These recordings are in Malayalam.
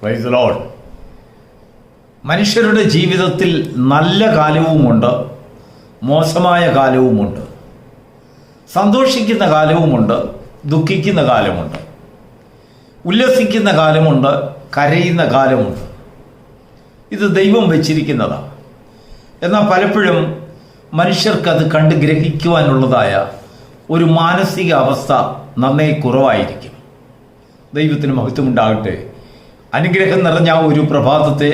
Praise the Lord. മനുഷ്യരുടെ ജീവിതത്തിൽ നല്ല കാലവുമുണ്ട്, മോശമായ കാലവുമുണ്ട്. സന്തോഷിക്കുന്ന കാലവുമുണ്ട്, ദുഃഖിക്കുന്ന കാലമുണ്ട്. ഉല്ലസിക്കുന്ന കാലമുണ്ട്, കരയുന്ന കാലമുണ്ട്. ഇത് ദൈവം വെച്ചിരിക്കുന്നതാണ്. എന്നാൽ പലപ്പോഴും മനുഷ്യർക്കത് കണ്ട് ഗ്രഹിക്കുവാനുള്ളതായ ഒരു മാനസിക അവസ്ഥ നന്നേ കുറവായിരിക്കും. ദൈവത്തിന് മഹത്വമുണ്ടാകട്ടെ. അനുഗ്രഹം നിറഞ്ഞ ഒരു പ്രഭാതത്തെ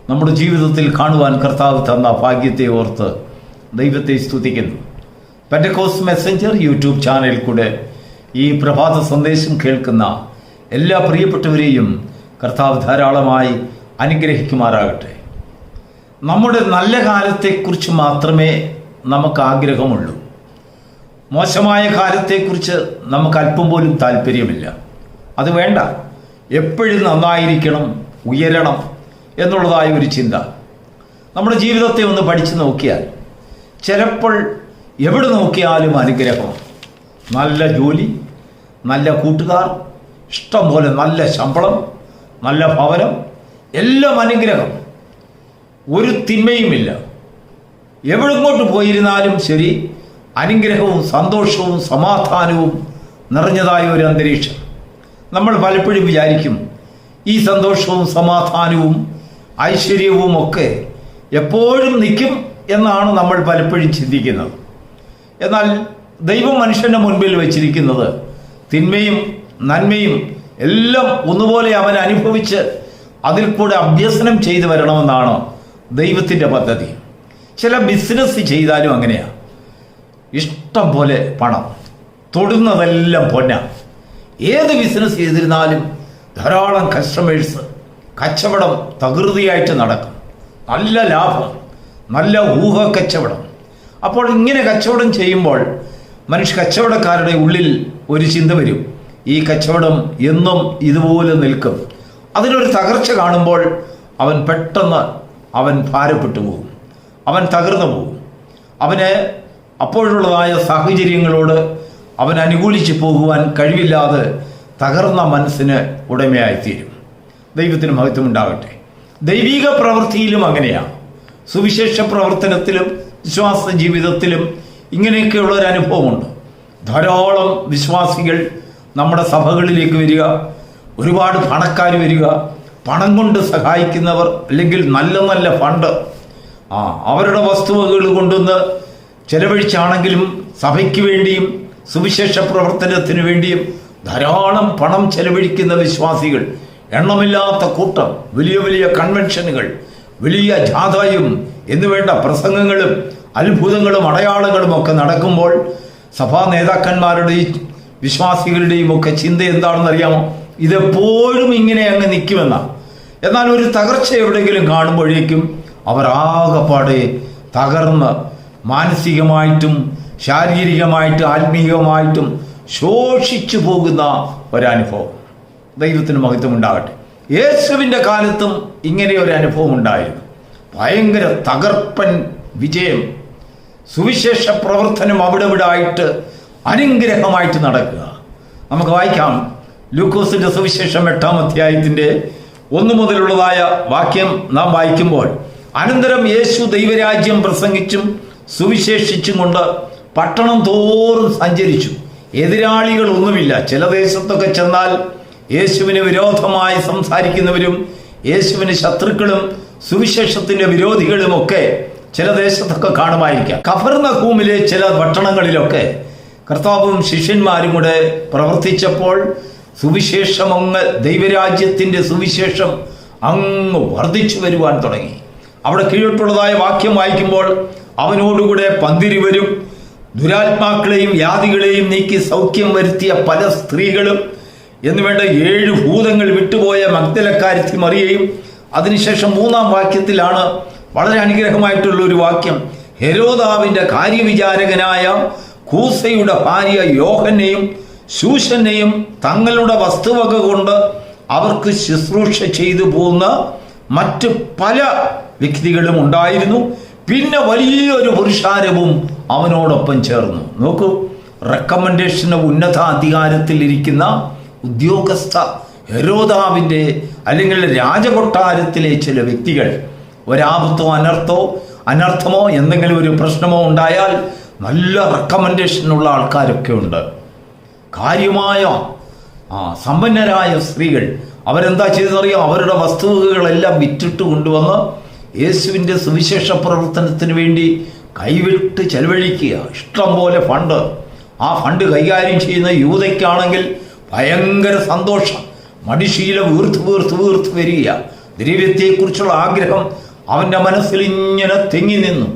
നമ്മുടെ ജീവിതത്തിൽ കാണുവാൻ കർത്താവ് തന്ന ഭാഗ്യത്തെ ഓർത്ത് ദൈവത്തെ സ്തുതിക്കുന്നു. പെന്റക്കോസ്റ്റ് മെസ്സഞ്ചർ യൂട്യൂബ് ചാനലിൽ കൂടെ ഈ പ്രഭാത സന്ദേശം കേൾക്കുന്ന എല്ലാ പ്രിയപ്പെട്ടവരെയും കർത്താവ് ധാരാളമായി അനുഗ്രഹിക്കുമാറാകട്ടെ. നമ്മുടെ നല്ല കാലത്തെക്കുറിച്ച് മാത്രമേ നമുക്ക് ആഗ്രഹമുള്ളൂ. മോശമായ കാലത്തെക്കുറിച്ച് നമുക്ക് അല്പം പോലും താല്പര്യമില്ല. അത് വേണ്ട. എപ്പോഴും നന്നായിരിക്കണം, ഉയരണം എന്നുള്ളതായ ഒരു ചിന്ത. നമ്മുടെ ജീവിതത്തെ ഒന്ന് പഠിച്ചു നോക്കിയാൽ ചിലപ്പോൾ എവിടെ നോക്കിയാലും അനുഗ്രഹമാണ്. നല്ല ജോലി, നല്ല കൂട്ടുകാർ, ഇഷ്ടം പോലെ നല്ല ശമ്പളം, നല്ല ഭവനം, എല്ലാം അനുഗ്രഹം. ഒരു തിന്മയുമില്ല. എവിടെങ്ങോട്ട് പോയിരുന്നാലും ശരി, അനുഗ്രഹവും സന്തോഷവും സമാധാനവും നിറഞ്ഞതായ ഒരു അന്തരീക്ഷം. നമ്മൾ പലപ്പോഴും വിചാരിക്കും ഈ സന്തോഷവും സമാധാനവും ഐശ്വര്യവും ഒക്കെ എപ്പോഴും നിൽക്കും എന്നാണ് നമ്മൾ പലപ്പോഴും ചിന്തിക്കുന്നത്. എന്നാൽ ദൈവം മനുഷ്യൻ്റെ മുൻപിൽ വച്ചിരിക്കുന്നത് തിന്മയും നന്മയും എല്ലാം ഒന്നുപോലെ അവൻ അനുഭവിച്ച് അതിൽ കൂടെ അഭ്യസനം ചെയ്തു വരണമെന്നാണ് ദൈവത്തിൻ്റെ പദ്ധതി. ചില ബിസിനസ് ചെയ്താലും അങ്ങനെയാണ്. ഇഷ്ടം പോലെ പണം, തൊടുന്നതെല്ലാം പൊന്ന. ഏത് ബിസിനസ് ചെയ്തിരുന്നാലും ധാരാളം കസ്റ്റമേഴ്സ്, കച്ചവടം തകൃതിയായിട്ട് നടക്കും, നല്ല ലാഭം, നല്ല ഊഹക്കച്ചവടം. അപ്പോൾ ഇങ്ങനെ കച്ചവടം ചെയ്യുമ്പോൾ കച്ചവടക്കാരുടെ ഉള്ളിൽ ഒരു ചിന്ത വരും, ഈ കച്ചവടം എന്നും ഇതുപോലെ നിൽക്കും. അതിനൊരു തകർച്ച കാണുമ്പോൾ അവൻ പെട്ടെന്ന് ഭാരപ്പെട്ടു പോകും, അവൻ തകർന്നു പോകും. അവന് അപ്പോഴുള്ളതായ സാഹചര്യങ്ങളോട് അവൻ അനുകൂലിച്ച് പോകുവാൻ കഴിവില്ലാതെ തകർന്ന മനസ്സിന് ഉടമയായിത്തീരും. ദൈവത്തിന് മഹത്വമുണ്ടാകട്ടെ. ദൈവിക പ്രവൃത്തിയിലും അങ്ങനെയാണ്. സുവിശേഷ പ്രവർത്തനത്തിലും വിശ്വാസ ജീവിതത്തിലും ഇങ്ങനെയൊക്കെയുള്ളൊരു അനുഭവമുണ്ട്. ധാരാളം വിശ്വാസികൾ നമ്മുടെ സഭകളിലേക്ക് വരിക, ഒരുപാട് പണക്കാർ വരിക, പണം കൊണ്ട് സഹായിക്കുന്നവർ, അല്ലെങ്കിൽ നല്ല നല്ല ഫണ്ട് അവരുടെ വസ്തുവകൾ കൊണ്ടുവന്ന് ചെലവഴിച്ചാണെങ്കിലും സഭയ്ക്ക് വേണ്ടിയും സുവിശേഷ പ്രവർത്തനത്തിന് വേണ്ടിയും ധാരാളം പണം ചെലവഴിക്കുന്ന വിശ്വാസികൾ എണ്ണമില്ലാത്ത കൂട്ടം. വലിയ വലിയ കൺവെൻഷനുകൾ, വലിയ ജാഥയും എന്നുവേണ്ട പ്രസംഗങ്ങളും അത്ഭുതങ്ങളും അടയാളങ്ങളും ഒക്കെ നടക്കുമ്പോൾ സഭാ നേതാക്കന്മാരുടെയും വിശ്വാസികളുടെയും ഒക്കെ ചിന്ത എന്താണെന്നറിയാമോ? ഇതെപ്പോഴും ഇങ്ങനെ അങ്ങ് നിൽക്കുമെന്നാണ്. എന്നാൽ ഒരു തകർച്ച എവിടെയെങ്കിലും കാണുമ്പോഴേക്കും അവർ ആകെപ്പാടെ തകർന്ന് മാനസികമായിട്ടും ശാരീരികമായിട്ടും ആത്മീയമായിട്ടും ശോഷിച്ചു പോകുന്ന ഒരനുഭവം. ദൈവത്തിന് മഹത്വം ഉണ്ടാകട്ടെ. യേശുവിൻ്റെ കാലത്തും ഇങ്ങനെ ഒരു അനുഭവം ഉണ്ടായിരുന്നു. ഭയങ്കര തകർപ്പൻ വിജയം. സുവിശേഷ പ്രവർത്തനം അവിടെ ആയിട്ട് അനുഗ്രഹമായിട്ട് നടക്കുക. നമുക്ക് വായിക്കാം. ലൂക്കോസിന്റെ സുവിശേഷം 8-ാം അധ്യായത്തിന്റെ 1 മുതലുള്ളതായ വാക്യം നാം വായിക്കുമ്പോൾ, അനന്തരം യേശു ദൈവരാജ്യം പ്രസംഗിച്ചും സുവിശേഷിച്ചും കൊണ്ട് പട്ടണം തോറും സഞ്ചരിച്ചു. എതിരാളികളൊന്നുമില്ല. ചില ദേശത്തൊക്കെ ചെന്നാൽ യേശുവിന് വിരോധമായി സംസാരിക്കുന്നവരും യേശുവിന് ശത്രുക്കളും സുവിശേഷത്തിന്റെ വിരോധികളുമൊക്കെ ചില ദേശത്തൊക്കെ കാണുമായിരിക്കാം. കഫർനഹൂമിലെ ചില പട്ടണങ്ങളിലൊക്കെ കർത്താവും ശിഷ്യന്മാരും കൂടെ പ്രവർത്തിച്ചപ്പോൾ സുവിശേഷം ദൈവരാജ്യത്തിന്റെ സുവിശേഷം അങ്ങ് വർദ്ധിച്ചു വരുവാൻ തുടങ്ങി. അവിടെ കീഴോട്ടുള്ളതായ വാക്യം വായിക്കുമ്പോൾ, അവനോടുകൂടെ പന്തിരി വരും, ദുരാത്മാക്കളെയും വ്യാധികളെയും നീക്കി സൗഖ്യം വരുത്തിയ പല സ്ത്രീകളും എന്നുവേണ്ട 7 ഭൂതങ്ങൾ വിട്ടുപോയ മഗ്ദലക്കാരത്തി മറിയയും. അതിനുശേഷം 3-ാം വാക്യത്തിലാണ് വളരെ അനുഗ്രഹമായിട്ടുള്ള ഒരു വാക്യം, ഹെരോദാവിന്റെ കാര്യവിചാരകനായ കൂസയുടെ ഭാര്യ യോഹന്നെയും ശൂശനെയും തങ്ങളുടെ വസ്തുവക കൊണ്ട് അവർക്ക് ശുശ്രൂഷ ചെയ്തു പോകുന്ന മറ്റ് പല വ്യക്തികളും ഉണ്ടായിരുന്നു. പിന്നെ വലിയൊരു പുരുഷാരവും അവനോടൊപ്പം ചേർന്നു. നോക്കൂ, റെക്കമെൻഡേഷന് ഉന്നത അധികാരത്തിൽ ഇരിക്കുന്ന ഉദ്യോഗസ്ഥ ഹെരോദാവിൻ്റെ അല്ലെങ്കിൽ രാജകൊട്ടാരത്തിലെ ചില വ്യക്തികൾ ഒരാപത്തോ അനർത്ഥമോ എന്തെങ്കിലും ഒരു പ്രശ്നമോ ഉണ്ടായാൽ നല്ല റെക്കമെൻഡേഷനുള്ള ആൾക്കാരൊക്കെ ഉണ്ട്. കാര്യമായ സമ്പന്നരായ സ്ത്രീകൾ അവരെന്താ ചെയ്തെന്നറിയാം? അവരുടെ വസ്തുവകകളെല്ലാം വിറ്റിട്ട് കൊണ്ടുവന്ന് യേശുവിൻ്റെ സുവിശേഷ പ്രവർത്തനത്തിന് വേണ്ടി കൈവിട്ട് ചെലവഴിക്കുക. ഇഷ്ടം പോലെ ഫണ്ട്. ആ ഫണ്ട് കൈകാര്യം ചെയ്യുന്ന യൂതയ്ക്കാണെങ്കിൽ ഭയങ്കര സന്തോഷം. മടിശീല വീർത്ത് വരിക. ദ്രവ്യത്തെക്കുറിച്ചുള്ള ആഗ്രഹം അവൻ്റെ മനസ്സിൽ ഇങ്ങനെ തെങ്ങി നിന്നു.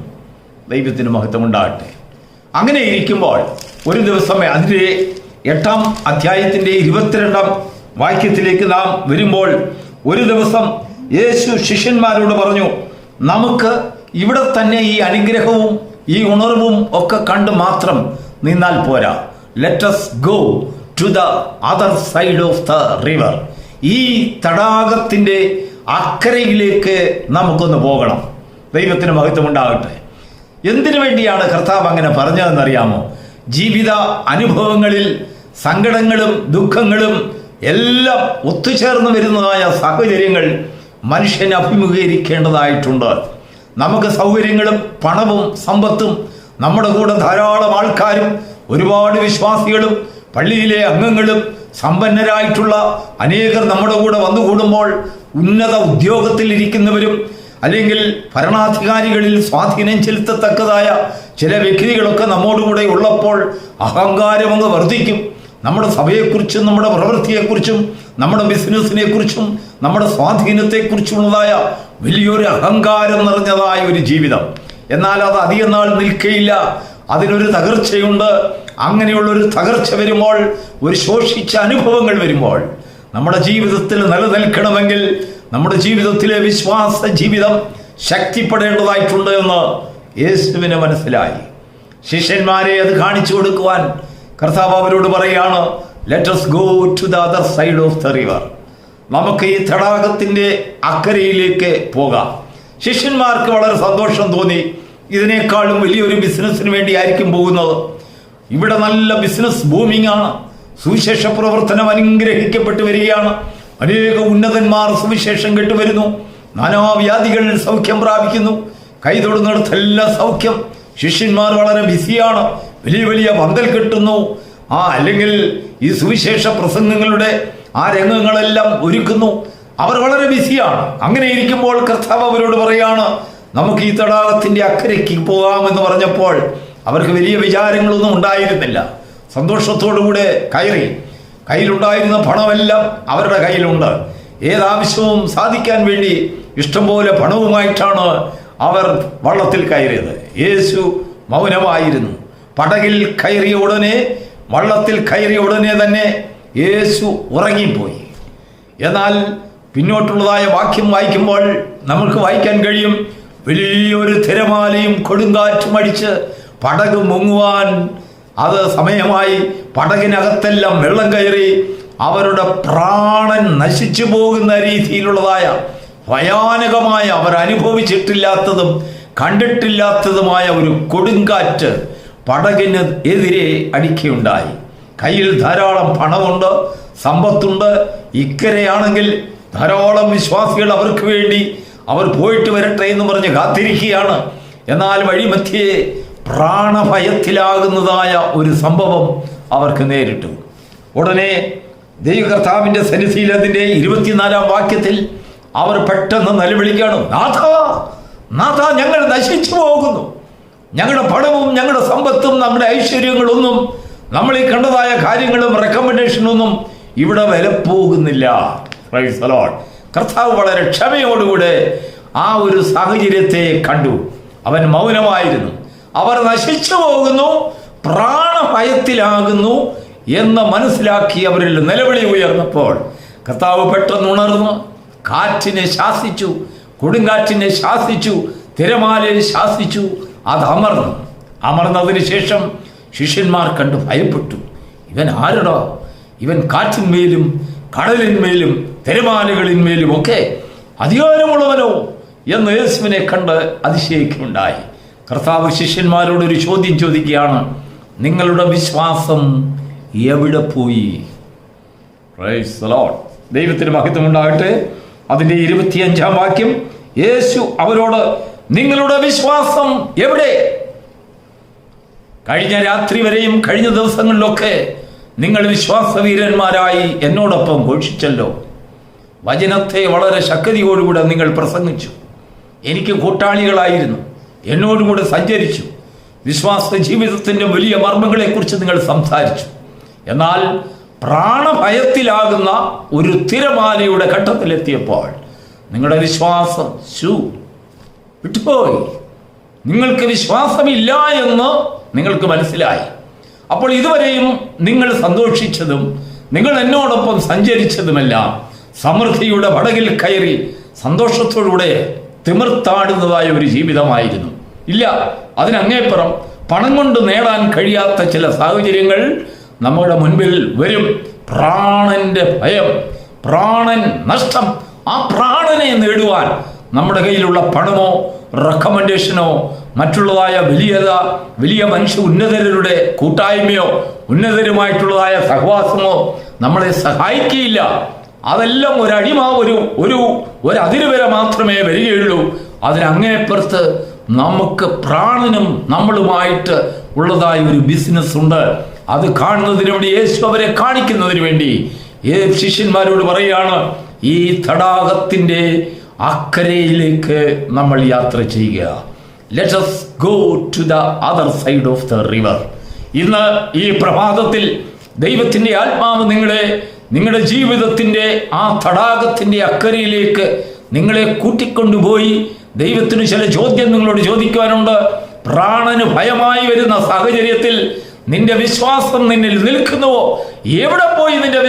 ദൈവത്തിന് മഹത്വം ഉണ്ടാകട്ടെ. അങ്ങനെ ഇരിക്കുമ്പോൾ ഒരു ദിവസം അതിൻ്റെ 8-ാം അധ്യായത്തിൻ്റെ 22-ാം വാക്യത്തിലേക്ക് നാം വരുമ്പോൾ, ഒരു ദിവസം യേശു ശിഷ്യന്മാരോട് പറഞ്ഞു, നമുക്ക് ഇവിടെ തന്നെ ഈ അനുഗ്രഹവും ഈ ഉണർവും ഒക്കെ കണ്ട് മാത്രം നിന്നാൽ പോരാ. Let us go to the other side of the river. ഈ തടാകത്തിൻ്റെ അക്കരയിലേക്ക് നമുക്കൊന്ന് പോകണം. ദൈവത്തിന് മഹത്വം ഉണ്ടാകട്ടെ. എന്തിനു വേണ്ടിയാണ് കർത്താവ് അങ്ങനെ പറഞ്ഞതെന്നറിയാമോ? ജീവിത അനുഭവങ്ങളിൽ സങ്കടങ്ങളും ദുഃഖങ്ങളും എല്ലാം ഒത്തുചേർന്ന് വരുന്നതായ സാഹചര്യങ്ങൾ മനുഷ്യൻ അഭിമുഖീകരിക്കേണ്ടതായിട്ടുണ്ട്. നമുക്ക് സൗകര്യങ്ങളും പണവും സമ്പത്തും നമ്മുടെ കൂടെ ധാരാളം ആൾക്കാരും ഒരുപാട് വിശ്വാസികളും പള്ളിയിലെ അംഗങ്ങളും സമ്പന്നരായിട്ടുള്ള അനേകർ നമ്മുടെ കൂടെ വന്നുകൂടുമ്പോൾ, ഉന്നത ഉദ്യോഗത്തിൽ ഇരിക്കുന്നവരും അല്ലെങ്കിൽ ഭരണാധികാരികളിൽ സ്വാധീനം ചെലുത്തത്തക്കതായ ചില വ്യക്തികളൊക്കെ നമ്മോടുകൂടെ ഉള്ളപ്പോൾ അഹങ്കാരം അങ്ങ് വർദ്ധിക്കും. നമ്മുടെ സഭയെക്കുറിച്ചും നമ്മുടെ പ്രവൃത്തിയെക്കുറിച്ചും നമ്മുടെ ബിസിനസ്സിനെക്കുറിച്ചും നമ്മുടെ സ്വാധീനത്തെക്കുറിച്ചുള്ളതായ വലിയൊരു അഹങ്കാരം നിറഞ്ഞതായ ഒരു ജീവിതം. എന്നാൽ അത് അധികം നാൾ നിൽക്കയില്ല. അതിനൊരു തകർച്ചയുണ്ട്. അങ്ങനെയുള്ളൊരു തകർച്ച വരുമ്പോൾ, ഒരു ശോഷിച്ച അനുഭവങ്ങൾ വരുമ്പോൾ, നമ്മുടെ ജീവിതത്തിൽ നിലനിൽക്കണമെങ്കിൽ നമ്മുടെ ജീവിതത്തിലെ വിശ്വാസ ജീവിതം ശക്തിപ്പെടേണ്ടതായിട്ടുണ്ട് എന്ന് യേശുവിന് മനസ്സിലായി. ശിഷ്യന്മാരെ അത് കാണിച്ചു കൊടുക്കുവാൻ കർത്താവ് അവരോട് പറയുകയാണ്, let us go to the other side of the river. നമുക്ക് ഈ തടാകത്തിൻ്റെ അക്കരയിലേക്ക് പോകാം. ശിഷ്യന്മാർക്ക് വളരെ സന്തോഷം തോന്നി. ഇതിനേക്കാളും വലിയൊരു ബിസിനസ്സിന് വേണ്ടിയായിരിക്കും പോകുന്നത്. ഇവിടെ നല്ല ബിസിനസ് ബൂമിംഗ് ആണ്. സുവിശേഷ പ്രവർത്തനം അനുഗ്രഹിക്കപ്പെട്ടു വരികയാണ്. അനേക ഉന്നതന്മാർ സുവിശേഷം കേട്ടുവരുന്നു. നാനാവ്യാധികളിൽ സൗഖ്യം പ്രാപിക്കുന്നു. കൈതൊടുന്നിടത്തെല്ലാം സൗഖ്യം. ശിഷ്യന്മാർ വളരെ ബിസിയാണ്. വലിയ പന്തൽ കെട്ടുന്നു. അല്ലെങ്കിൽ ഈ സുവിശേഷ പ്രസംഗങ്ങളുടെ ആ രംഗങ്ങളെല്ലാം ഒരുക്കുന്നു. അവർ വളരെ ബിസിയാണ്. അങ്ങനെ ഇരിക്കുമ്പോൾ കർത്താവ് അവരോട് പറയാണ്, നമുക്ക് ഈ തടാകത്തിൻ്റെ അക്കരയ്ക്ക് പോകാമെന്ന് പറഞ്ഞപ്പോൾ അവർക്ക് വലിയ വിചാരങ്ങളൊന്നും ഉണ്ടായിരുന്നില്ല. സന്തോഷത്തോടുകൂടെ കയറി. കയ്യിലുണ്ടായിരുന്ന പണമെല്ലാം അവരുടെ കയ്യിലുണ്ട്. ഏതാവശ്യവും സാധിക്കാൻ വേണ്ടി ഇഷ്ടംപോലെ പണവുമായിട്ടാണ് അവർ വള്ളത്തിൽ കയറിയത്. യേശു മൗനമായിരുന്നു. പടകിൽ കയറിയ ഉടനെ, വള്ളത്തിൽ കയറിയ ഉടനെ തന്നെ യേശു ഉറങ്ങിപ്പോയി. എന്നാൽ പിന്നോട്ടുള്ളതായ വാക്യം വായിക്കുമ്പോൾ നമുക്ക് വായിക്കാൻ കഴിയും, വലിയൊരു തിരമാലയും കൊടുങ്കാറ്റും അടിച്ച് പടക് മുങ്ങുവാൻ അത് സമയമായി. പടകിനകത്തെല്ലാം വെള്ളം കയറി അവരുടെ പ്രാണൻ നശിച്ചു പോകുന്ന രീതിയിലുള്ളതായ ഭയാനകമായ, അവർ അനുഭവിച്ചിട്ടില്ലാത്തതും കണ്ടിട്ടില്ലാത്തതുമായ ഒരു കൊടുങ്കാറ്റ് പടകിന് എതിരെ അടിക്കുകയുണ്ടായി. കയ്യിൽ ധാരാളം പണമുണ്ട്, സമ്പത്തുണ്ട്. ഇക്കരെയാണെങ്കിൽ ധാരാളം വിശ്വാസികൾ അവർക്ക് വേണ്ടി അവർ പോയിട്ട് വരട്ടെ എന്ന് പറഞ്ഞ് കാത്തിരിക്കുകയാണ്. എന്നാൽ വഴിമധ്യേ പ്രാണഭയത്തിലാകുന്നതായ ഒരു സംഭവം അവർക്ക് നേരിട്ടു. ഉടനെ ദൈവകർത്താവിൻ്റെ സന്നിധിയിൽ അതിൻ്റെ 24-ാം വാക്യത്തിൽ അവർ പെട്ടെന്ന് നിലവിളിക്കുകയാണ്, നാഥ, ഞങ്ങൾ നശിച്ചു പോകുന്നു. ഞങ്ങളുടെ പണവും ഞങ്ങളുടെ സമ്പത്തും നമ്മുടെ ഐശ്വര്യങ്ങളൊന്നും, നമ്മൾ ഈ കണ്ടതായ കാര്യങ്ങളും റെക്കമെൻഡേഷനൊന്നും ഇവിടെ വില പോകുന്നില്ല. Praise the Lord. കർത്താവ് വളരെ ക്ഷമയോടുകൂടെ ആ ഒരു സാഹചര്യത്തെ കണ്ടു. അവൻ മൗനമായിരുന്നു. അവർ നശിച്ചു പോകുന്നു, പ്രാണഭയത്തിലാകുന്നു എന്ന് മനസ്സിലാക്കി അവരിൽ നിലവിളി ഉയർന്നപ്പോൾ കർത്താവ് പെട്ടെന്ന് ഉണർന്ന് കാറ്റിനെ ശാസിച്ചു, കൊടുങ്കാറ്റിനെ ശാസിച്ചു, തിരമാലയെ ശാസിച്ചു. അത് അമർന്നതിന് ശേഷം ശിഷ്യന്മാർ കണ്ട് ഭയപ്പെട്ടു. ഇവൻ ആരടോ? ഇവൻ കാറ്റിന്മേലും കടലിന്മേലും തിരമാലകളിന്മേലും ഒക്കെ അധികാരമുള്ളവനോ എന്ന് യേശുവിനെ കണ്ട് അതിശയിക്കുണ്ടായി. കർത്താവ് ശിഷ്യന്മാരോടൊരു ചോദ്യം ചോദിക്കുകയാണ്, നിങ്ങളുടെ വിശ്വാസം എവിടെ പോയി? Praise the Lord. ദൈവത്തിന് മഹത്വമുണ്ടാകട്ടെ. അതിൻ്റെ 25-ാം വാക്യം, യേശു അവരോട്, നിങ്ങളുടെ വിശ്വാസം എവിടെ? കഴിഞ്ഞ രാത്രി വരെയും കഴിഞ്ഞ ദിവസങ്ങളിലൊക്കെ നിങ്ങൾ വിശ്വാസവീരന്മാരായി എന്നോടൊപ്പം ഘോഷിച്ചല്ലോ. വചനത്തെ വളരെ ശക്തിയോടുകൂടെ നിങ്ങൾ പ്രസംഗിച്ചു. എനിക്ക് കൂട്ടാളികളായിരുന്നു, എന്നോടുകൂടെ സഞ്ചരിച്ചു. വിശ്വാസ ജീവിതത്തിൻ്റെ വലിയ മർമ്മങ്ങളെക്കുറിച്ച് നിങ്ങൾ സംസാരിച്ചു. എന്നാൽ പ്രാണഭയത്തിലാകുന്ന ഒരു തിരമാലയുടെ ഘട്ടത്തിലെത്തിയപ്പോൾ നിങ്ങളുടെ വിശ്വാസം വിട്ടുപോയി. നിങ്ങൾക്ക് വിശ്വാസമില്ല എന്ന് നിങ്ങൾക്ക് മനസ്സിലായി. അപ്പോൾ ഇതുവരെയും നിങ്ങൾ സന്തോഷിച്ചതും നിങ്ങൾ എന്നോടൊപ്പം സഞ്ചരിച്ചതുമെല്ലാം സമൃദ്ധിയുടെ പടകിൽ കയറി സന്തോഷത്തോടുകൂടെ തിമിർത്താടുന്നതായ ഒരു ജീവിതമായിരുന്നു. ഇല്ല, അതിനങ്ങേപ്പുറം പണം കൊണ്ട് നേടാൻ കഴിയാത്ത ചില സാഹചര്യങ്ങൾ നമ്മുടെ മുൻപിൽ വരും. പ്രാണന്റെ ഭയം, പ്രാണൻ നഷ്ടം. ആ പ്രാണനെ നേടുവാൻ നമ്മുടെ കയ്യിലുള്ള പണമോ റെക്കമെൻഡേഷനോ മറ്റുള്ളതായ വലിയ മനുഷ്യ ഉന്നതരുടെ കൂട്ടായ്മയോ ഉന്നതരുമായിട്ടുള്ളതായ സഹവാസമോ നമ്മളെ സഹായിക്കുകയില്ല. അതെല്ലാം ഒരടിമ ഒരു അതിര് വരെ മാത്രമേ വരികയുള്ളൂ. അതിനങ്ങേപ്പുറത്ത് നമുക്ക് പ്രാണനും നമ്മളുമായിട്ട് ഉള്ളതായ ഒരു ബിസിനസ് ഉണ്ട്. അത് കാണുന്നതിന് വേണ്ടി യേശു അവരെ കാണിക്കുന്നതിന് വേണ്ടി ശിഷ്യന്മാരോട് പറയുകയാണ്, ഈ തടാകത്തിൻ്റെ അക്കരയിലേക്ക് നമ്മൾ യാത്ര ചെയ്യുക. Let us go to the other side of the river. ഇന്ന് ഈ പ്രഭാതത്തിൽ ദൈവത്തിൻ്റെ ആത്മാവ് നിങ്ങളുടെ ജീവിതത്തിൻ്റെ ആ തടാകത്തിൻ്റെ അക്കരയിലേക്ക് നിങ്ങളെ കൂട്ടിക്കൊണ്ടുപോയി ദൈവത്തിന് ചില ചോദ്യം നിങ്ങളോട് ചോദിക്കുവാനുണ്ട്. പ്രാണന് ഭയമായി വരുന്ന സാഹചര്യത്തിൽ നിന്റെ വിശ്വാസം നിന്നിൽ നിൽക്കുന്നുവോ? എവിടെ പോയി നിന്റെ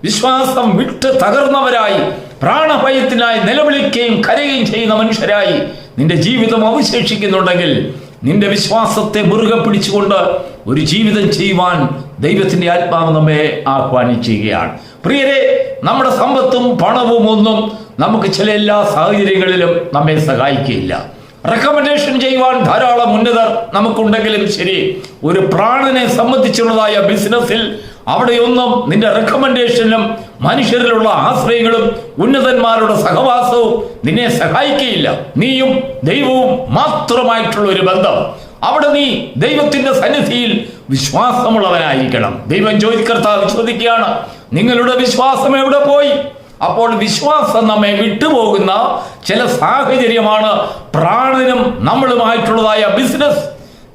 വിശ്വാസം വിട്ട് തകർന്നവരായി പ്രാണഭയത്തിനായി നിലവിളിക്കുകയും കരയുകയും ചെയ്യുന്ന മനുഷ്യരായി നിന്റെ ജീവിതം അവശേഷിക്കുന്നുണ്ടെങ്കിൽ നിന്റെ വിശ്വാസത്തെ മുറുകെ പിടിച്ചുകൊണ്ട് ഒരു ജീവിതം ചെയ്യുവാൻ ദൈവത്തിൻ്റെ ആത്മാവ് നമ്മെ ആഹ്വാനിക്കുകയാണ്. പ്രിയരെ, നമ്മുടെ സമ്പത്തും പണവും ഒന്നും നമുക്ക് ചില എല്ലാ സാഹചര്യങ്ങളിലും നമ്മെ സഹായിക്കുകയില്ല. റെക്കമെൻഡേഷൻ ചെയ്യുവാൻ ധാരാളം ഉന്നതർ നമുക്കുണ്ടെങ്കിലും ശരി, ഒരു പ്രാണനെ സംബന്ധിച്ചുള്ളതായ ബിസിനസ്സിൽ അവിടെയൊന്നും നിന്റെ റെക്കമെൻഡേഷനും മനുഷ്യരിലുള്ള ആശ്രയങ്ങളും ഉന്നതന്മാരുടെ സഹവാസവും നിന്നെ സഹായിക്കുകയില്ല. നീയും ദൈവവും മാത്രമായിട്ടുള്ള ഒരു ബന്ധം. അവിടെ നീ ദൈവത്തിന്റെ സന്നിധിയിൽ വിശ്വാസമുള്ളവനായിരിക്കണം. കർത്താവ് ചോദിക്കുകയാണ്, നിങ്ങളുടെ വിശ്വാസം എവിടെ പോയി? അപ്പോൾ വിശ്വാസം നമ്മെ വിട്ടുപോകുന്ന ചില സാഹചര്യമാണ് പ്രാണനും നമ്മളുമായിട്ടുള്ളതായ ബിസിനസ്.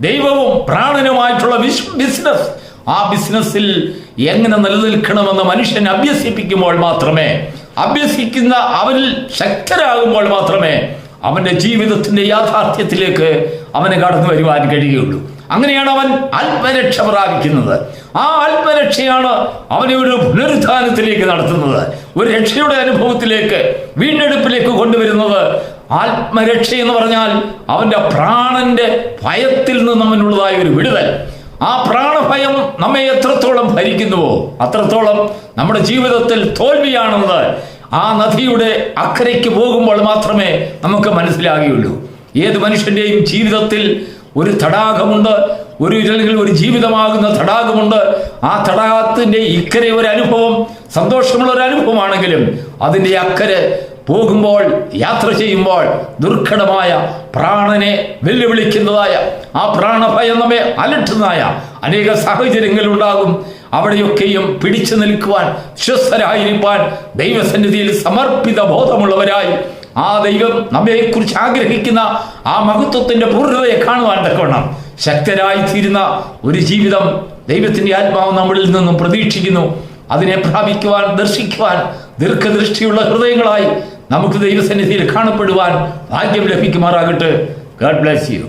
ദൈവവും പ്രാണനുമായിട്ടുള്ള ബിസിനസ്. ആ ബിസിനസ്സിൽ എങ്ങനെ നിലനിൽക്കണമെന്ന് മനുഷ്യൻ അഭ്യസിപ്പിക്കുമ്പോൾ മാത്രമേ, അഭ്യസിക്കുന്ന അവനിൽ ശക്തരാകുമ്പോൾ മാത്രമേ അവന്റെ ജീവിതത്തിന്റെ യാഥാർത്ഥ്യത്തിലേക്ക് അവന് കടന്നു വരുവാൻ കഴിയുകയുള്ളൂ. അങ്ങനെയാണ് അവൻ ആത്മരക്ഷ പ്രാപിക്കുന്നത്. ആ ആത്മരക്ഷയാണ് അവനെ ഒരു പുനരുത്ഥാനത്തിലേക്ക് നടത്തുന്നത്, ഒരു രക്ഷയുടെ അനുഭവത്തിലേക്ക്, വീണ്ടെടുപ്പിലേക്ക് കൊണ്ടുവരുന്നത്. ആത്മരക്ഷ എന്ന് പറഞ്ഞാൽ അവന്റെ പ്രാണന്റെ ഭയത്തിൽ നിന്ന് അവനുള്ളതായ ഒരു വിടുതൽ. ആ പ്രാണഭയം നമ്മെ എത്രത്തോളം ഭരിക്കുന്നുവോ അത്രത്തോളം നമ്മുടെ ജീവിതത്തിൽ തോൽവിയാണെന്ന് ആ നദിയുടെ അക്കരയ്ക്ക് പോകുമ്പോൾ മാത്രമേ നമുക്ക് മനസ്സിലാകുകയുള്ളൂ. ഏത് മനുഷ്യന്റെയും ജീവിതത്തിൽ ഒരു തടാകമുണ്ട്, ഒരു ജീവിതമാകുന്ന തടാകമുണ്ട്. ആ തടാകത്തിന്റെ ഇക്കരെ ഒരു അനുഭവം സന്തോഷമുള്ള ഒരു അനുഭവമാണെങ്കിലും അതിൻ്റെ അക്കരെ പോകുമ്പോൾ, യാത്ര ചെയ്യുമ്പോൾ ദുർഘടമായ പ്രാണനെ വെല്ലുവിളിക്കുന്നതായ ആ പ്രാണഭയം നമ്മെ അലട്ടുന്നതായ അനേക സാഹചര്യങ്ങളുണ്ടാകും. അവിടെയൊക്കെയും പിടിച്ചു നിൽക്കുവാൻ, വിശ്വസ്തരായിരിക്കാൻ, ദൈവസന്നിധിയിൽ സമർപ്പിത ബോധമുള്ളവരായി ആ ദൈവം നമ്മെക്കുറിച്ച് ആഗ്രഹിക്കുന്ന ആ മഹത്വത്തിന്റെ പൂർണ്ണതയെ കാണുവാൻ തക്കവണ്ണം ശക്തരായി തീരുന്ന ഒരു ജീവിതം ദൈവത്തിന്റെ ആത്മാവ് നമ്മളിൽ നിന്നും പ്രതീക്ഷിക്കുന്നു. അതിനെ പ്രാപിക്കുവാൻ, ദർശിക്കുവാൻ ദീർഘദൃഷ്ടിയുള്ള ഹൃദയങ്ങളായി നമുക്ക് ദൈവസന്നിധിയിൽ കാണപ്പെടുവാൻ ഭാഗ്യം ലഭിക്കുമാറാകട്ടെ. God bless you.